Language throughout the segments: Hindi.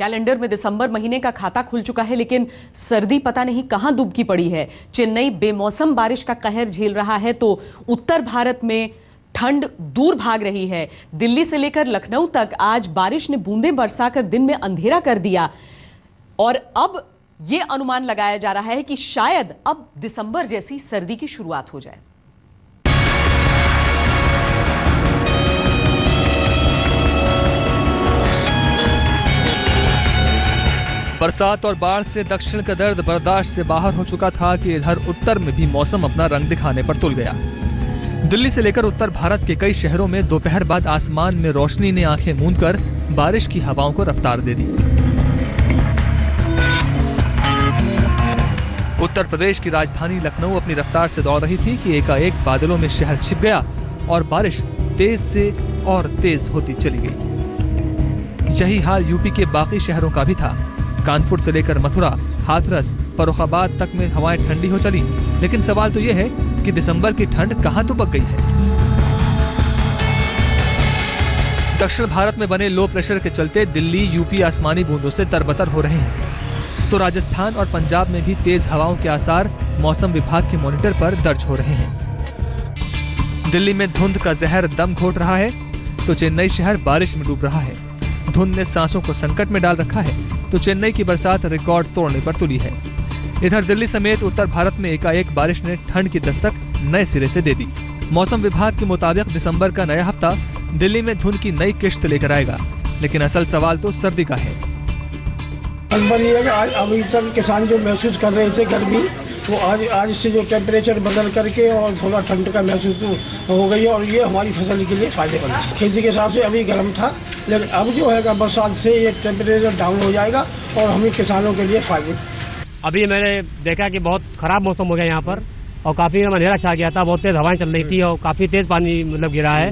कैलेंडर में दिसंबर महीने का खाता खुल चुका है, लेकिन सर्दी पता नहीं कहां डुबकी पड़ी है। चेन्नई बेमौसम बारिश का कहर झेल रहा है तो उत्तर भारत में ठंड दूर भाग रही है। दिल्ली से लेकर लखनऊ तक आज बारिश ने बूंदें बरसाकर दिन में अंधेरा कर दिया और अब यह अनुमान लगाया जा रहा है कि शायद अब दिसंबर जैसी सर्दी की शुरुआत हो जाए। बरसात और बाढ़ से दक्षिण का दर्द बर्दाश्त से बाहर हो चुका था कि इधर उत्तर में भी मौसम अपना रंग दिखाने पर तुल गया। दिल्ली से लेकर उत्तर भारत के कई शहरों में दोपहर बाद आसमान में रोशनी ने आंखें मूंदकर बारिश की हवाओं को रफ्तार दे दी। उत्तर प्रदेश की राजधानी लखनऊ अपनी रफ्तार से दौड़ रही थी कि एकाएक बादलों में शहर छिप गया और बारिश तेज से और तेज होती चली गई। यही हाल यूपी के बाकी शहरों का भी था। कानपुर से लेकर मथुरा, हाथरस, फर्रुखाबाद तक में हवाएं ठंडी हो चली, लेकिन सवाल तो यह है कि दिसंबर की ठंड कहां दुबक गई है। दक्षिण भारत में बने लो प्रेशर के चलते दिल्ली, यूपी आसमानी बूंदों से तरबतर हो रहे हैं, तो राजस्थान और पंजाब में भी तेज हवाओं के आसार मौसम विभाग के मॉनिटर पर दर्ज हो रहे हैं। दिल्ली में धुंध का जहर दम घोट रहा है तो चेन्नई शहर बारिश में डूब रहा है। धुंध ने सांसों को संकट में डाल रखा है तो चेन्नई की बरसात रिकॉर्ड तोड़ने पर तुली है। इधर दिल्ली समेत उत्तर भारत में एकाएक बारिश ने ठंड की दस्तक नए सिरे से दे दी। मौसम विभाग के मुताबिक दिसंबर का नया हफ्ता दिल्ली में धुंध की नई किश्त लेकर आएगा, लेकिन असल सवाल तो सर्दी का है। ये है कि आज अभी तक किसान जो महसूस कर रहे थे गर्मी, वो आज से जो टेम्परेचर बदल करके और थोड़ा ठंड का महसूस हो गई है और ये हमारी फसल के लिए फायदेमंद है। खेती के हिसाब से अभी गर्म था, लेकिन अब जो है बरसात से ये टेम्परेचर डाउन हो जाएगा और हमें किसानों के लिए फायदे। अभी मैंने देखा कि बहुत खराब मौसम हो गया यहाँ पर और काफी अंधेरा छा गया था, बहुत तेज हवाएं चल रही थी और काफी तेज पानी गिरा है।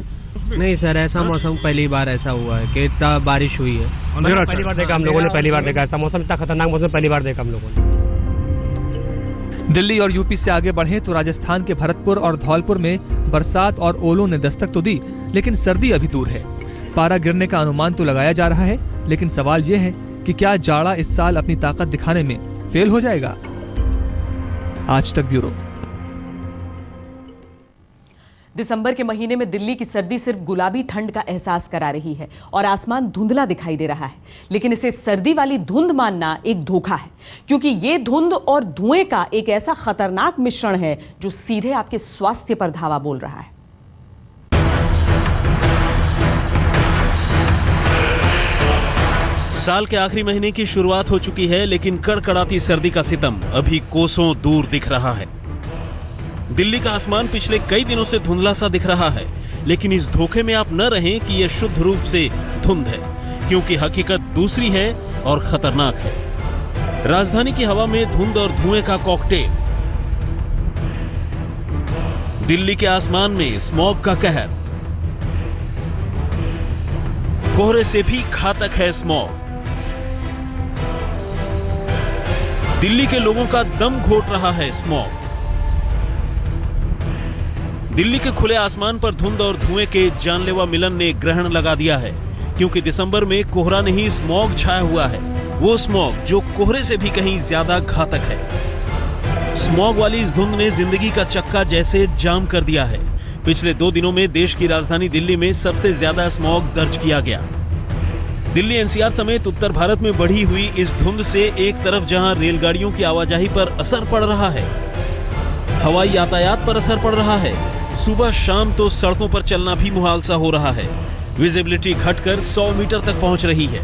नहीं सर, ऐसा मौसम पहली बार ऐसा हुआ है कि इतना बारिश हुई है। पहली बार देखा हम लोगों ने, पहली बार देखा ऐसा मौसम, इतना खतरनाक मौसम पहली बार देखा हम लोगों ने। दिल्ली और यूपी से आगे बढ़े तो राजस्थान के भरतपुर और धौलपुर में बरसात और ओलों ने दस्तक तो दी, लेकिन सर्दी अभी दूर है। पारा गिरने का अनुमान तो लगाया जा रहा है, लेकिन सवाल यह है कि क्या जाड़ा इस साल अपनी ताकत दिखाने में फेल हो जाएगा। आज तक ब्यूरो। दिसंबर के महीने में दिल्ली की सर्दी सिर्फ गुलाबी ठंड का एहसास करा रही है और आसमान धुंधला दिखाई दे रहा है, लेकिन इसे सर्दी वाली धुंध मानना एक धोखा है, क्योंकि ये धुंध और धुएं का एक ऐसा खतरनाक मिश्रण है जो सीधे आपके स्वास्थ्य पर धावा बोल रहा है। साल के आखिरी महीने की शुरुआत हो चुकी है, लेकिन कड़कड़ाती सर्दी का सितम अभी कोसों दूर दिख रहा है। दिल्ली का आसमान पिछले कई दिनों से धुंधला सा दिख रहा है, लेकिन इस धोखे में आप न रहें कि यह शुद्ध रूप से धुंध है, क्योंकि हकीकत दूसरी है और खतरनाक है। राजधानी की हवा में धुंध और धुएं का कॉकटेल। दिल्ली के आसमान में स्मॉग का कहर। कोहरे से भी घातक है स्मॉग। दिल्ली के लोगों का दम घोट रहा है स्मॉग। दिल्ली के खुले आसमान पर धुंध और धुएं के जानलेवा मिलन ने ग्रहण लगा दिया है, क्योंकि दिसंबर में कोहरा नहीं स्मॉग छाया हुआ है, वो स्मॉग जो कोहरे से भी कहीं ज्यादा घातक है। स्मॉग वाली इस धुंध ने जिंदगी का चक्का जैसे जाम कर दिया है। पिछले 2 दिनों में देश की राजधानी दिल्ली में सबसे ज्यादा स्मॉग दर्ज किया गया। दिल्ली एनसीआर समेत उत्तर भारत में बढ़ी हुई इस धुंध से एक तरफ जहां रेलगाड़ियों की आवाजाही पर असर पड़ रहा है, हवाई यातायात पर असर पड़ रहा है, सुबह शाम तो सड़कों पर चलना भी मुहाल सा हो रहा है। विजिबिलिटी घटकर 100 मीटर तक पहुंच रही है।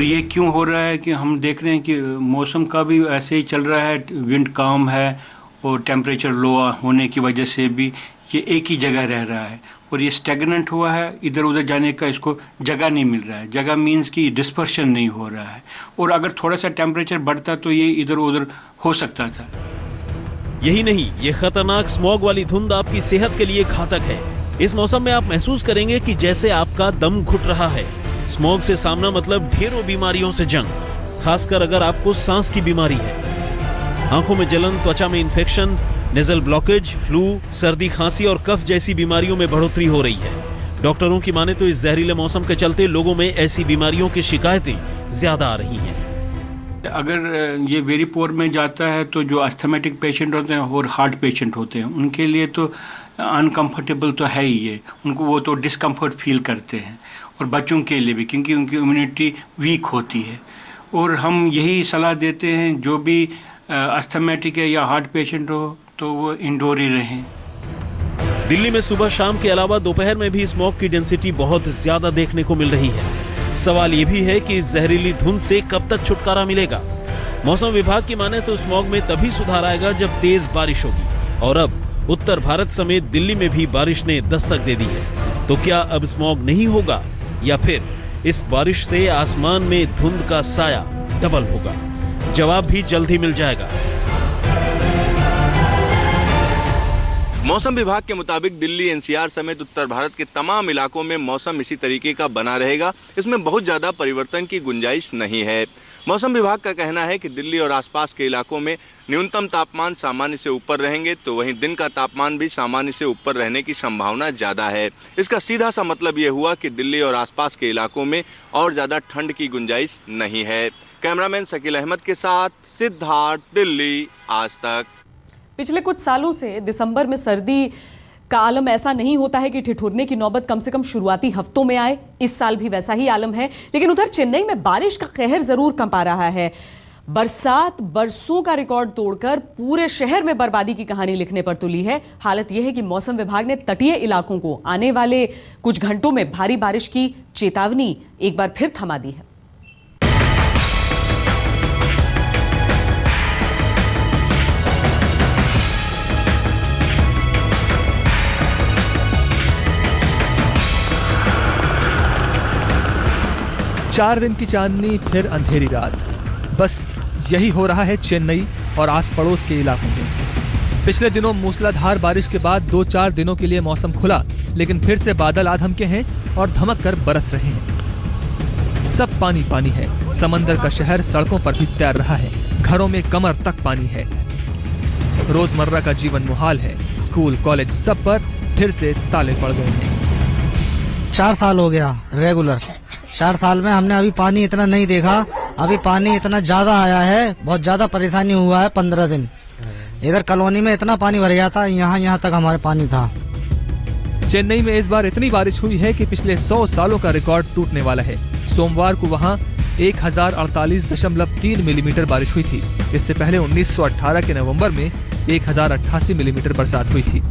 ये क्यों हो रहा है कि हम देख रहे हैं कि मौसम का भी ऐसे ही चल रहा है, विंड काम है और टेम्परेचर लो होने की वजह से भी ये एक ही जगह रह रहा है और ये स्टैग्नेंट हुआ है, इधर उधर जाने का इसको जगह नहीं मिल रहा है। जगह मीन्स कि डिस्पर्शन नहीं हो रहा है, और अगर थोड़ा सा टेम्परेचर बढ़ता तो ये इधर उधर हो सकता था। यही नहीं, ये खतरनाक स्मॉग वाली धुंध आपकी सेहत के लिए घातक है। इस मौसम में आप महसूस करेंगे कि जैसे आपका दम घुट रहा है। स्मॉग से सामना मतलब ढेरों बीमारियों से जंग, खासकर अगर आपको सांस की बीमारी है। आंखों में जलन, त्वचा में इंफेक्शन, नेजल ब्लॉकेज, फ्लू, सर्दी, खांसी और कफ जैसी बीमारियों में बढ़ोतरी हो रही है। डॉक्टरों की माने तो इस जहरीले मौसम के चलते लोगों में ऐसी बीमारियों की शिकायतें ज्यादा आ रही हैं। अगर ये वेरी पुअर में जाता है तो जो अस्थमेटिक पेशेंट होते हैं और हार्ट पेशेंट होते हैं उनके लिए तो अनकंफर्टेबल तो है ही ये, उनको वो तो डिस्कम्फर्ट फील करते हैं, और बच्चों के लिए भी क्योंकि उनकी इम्यूनिटी वीक होती है। और हम यही सलाह देते हैं जो भी अस्थमेटिक है या हार्ट पेशेंट हो तो वो इंडोर ही रहें। दिल्ली में सुबह शाम के अलावा दोपहर में भी स्मॉग की डेंसिटी बहुत ज्यादा देखने को मिल रही है। सवाल ये भी है कि इस जहरीली धुंध से कब तक छुटकारा मिलेगा। मौसम विभाग की माने तो स्मॉग में तभी सुधार आएगा जब तेज बारिश होगी, और अब उत्तर भारत समेत दिल्ली में भी बारिश ने दस्तक दे दी है। तो क्या अब स्मॉग नहीं होगा, या फिर इस बारिश से आसमान में धुंध का साया डबल होगा? जवाब भी जल्द ही मिल जाएगा। मौसम विभाग के मुताबिक दिल्ली एनसीआर समेत उत्तर भारत के तमाम इलाकों में मौसम इसी तरीके का बना रहेगा। इसमें बहुत ज़्यादा परिवर्तन की गुंजाइश नहीं है। मौसम विभाग का कहना है कि दिल्ली और आसपास के इलाकों में न्यूनतम तापमान सामान्य से ऊपर रहेंगे, तो वहीं दिन का तापमान भी सामान्य से ऊपर रहने की संभावना ज़्यादा है। इसका सीधा सा मतलब ये हुआ कि दिल्ली और आसपास के इलाकों में और ज़्यादा ठंड की गुंजाइश नहीं है। कैमरामैन शकील अहमद के साथ सिद्धार्थ, दिल्ली, आज तक। पिछले कुछ सालों से दिसंबर में सर्दी का आलम ऐसा नहीं होता है कि ठिठुरने की नौबत कम से कम शुरुआती हफ्तों में आए। इस साल भी वैसा ही आलम है, लेकिन उधर चेन्नई में बारिश का कहर जरूर कंपा रहा है। बरसात बरसों का रिकॉर्ड तोड़कर पूरे शहर में बर्बादी की कहानी लिखने पर तुली है। हालत यह है कि मौसम विभाग ने तटीय इलाकों को आने वाले कुछ घंटों में भारी बारिश की चेतावनी एक बार फिर थमा दी है। चार दिन की चांदनी फिर अंधेरी रात, बस यही हो रहा है चेन्नई और आस पड़ोस के इलाकों में। पिछले दिनों मूसलाधार बारिश के बाद 2-4 दिनों के लिए मौसम खुला, लेकिन फिर से बादल आ धमके हैं और धमक कर बरस रहे हैं। सब पानी पानी है। समंदर का शहर सड़कों पर भी तैर रहा है। घरों में कमर तक पानी है। रोजमर्रा का जीवन मुहाल है। स्कूल कॉलेज सब पर फिर से ताले पड़ गए हैं। 4 साल हो गया रेगुलर। 4 साल में हमने अभी पानी इतना नहीं देखा। अभी पानी इतना ज्यादा आया है, बहुत ज्यादा परेशानी हुआ है। 15 दिन इधर कॉलोनी में इतना पानी भर गया था, यहाँ तक हमारे पानी था। चेन्नई में इस बार इतनी बारिश हुई है कि पिछले 100 सालों का रिकॉर्ड टूटने वाला है। सोमवार को वहाँ 1048.3 मिलीमीटर बारिश हुई थी। इससे पहले 1918 के नवंबर में 1088 मिलीमीटर बरसात हुई थी।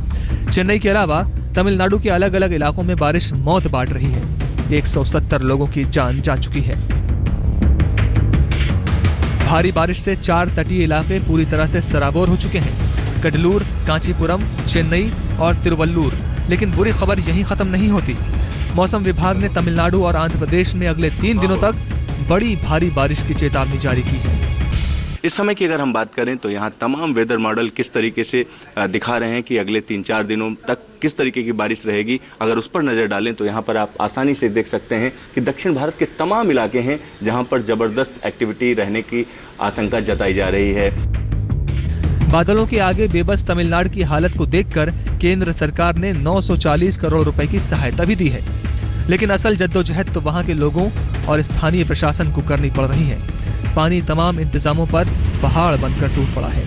चेन्नई के अलावा तमिलनाडु के अलग अलग इलाकों में बारिश मौत बांट रही है। 170 लोगों की जान जा चुकी है। भारी बारिश से 4 तटीय इलाके पूरी तरह से सराबोर हो चुके हैं। कडलूर, कांचीपुरम, चेन्नई और तिरुवल्लुर। लेकिन बुरी खबर यहीं खत्म नहीं होती। मौसम विभाग ने तमिलनाडु और आंध्र प्रदेश में अगले 3 दिनों तक बड़ी भारी बारिश की चेतावनी जारी की है। इस समय की अगर हम बात करें तो यहाँ तमाम वेदर मॉडल किस तरीके से दिखा रहे हैं कि अगले 3-4 दिनों तक किस तरीके की बारिश रहेगी। अगर उस पर नज़र डालें तो यहाँ पर आप आसानी से देख सकते हैं कि दक्षिण भारत के तमाम इलाके हैं जहाँ पर ज़बरदस्त एक्टिविटी रहने की आशंका जताई जा रही है। बादलों के आगे बेबस तमिलनाडु की हालत को देखकर केंद्र सरकार ने 940 करोड़ रुपए की सहायता भी दी है। लेकिन असल जद्दोजहद तो वहाँ के लोगों और स्थानीय प्रशासन को करनी पड़ रही है। पानी तमाम इंतजामों पर पहाड़ बनकर टूट पड़ा है।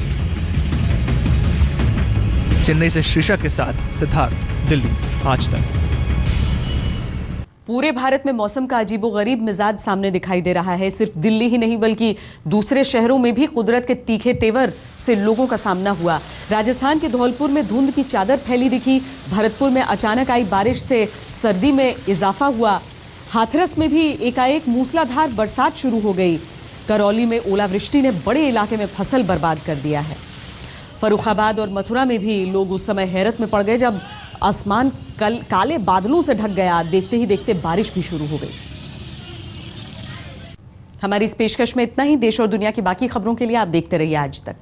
चेन्नई से शीर्षक के साथ सिद्धार्थ, दिल्ली, आज तक। पूरे भारत में मौसम का अजीबोगरीब मिजाज सामने दिखाई दे रहा है। सिर्फ दिल्ली ही नहीं बल्कि दूसरे शहरों में भी कुदरत के तीखे तेवर से लोगों का सामना हुआ। राजस्थान के धौलपुर में धुंध की चादर फैली दिखी। भरतपुर में अचानक आई बारिश से सर्दी में इजाफा हुआ। हाथरस में भी एकाएक मूसलाधार बरसात शुरू हो गई। करौली में ओलावृष्टि ने बड़े इलाके में फसल बर्बाद कर दिया है। फर्रुखाबाद और मथुरा में भी लोग उस समय हैरत में पड़ गए जब आसमान काले बादलों से ढक गया। देखते ही देखते बारिश भी शुरू हो गई। हमारी इस पेशकश में इतना ही। देश और दुनिया की बाकी खबरों के लिए आप देखते रहिए आज तक।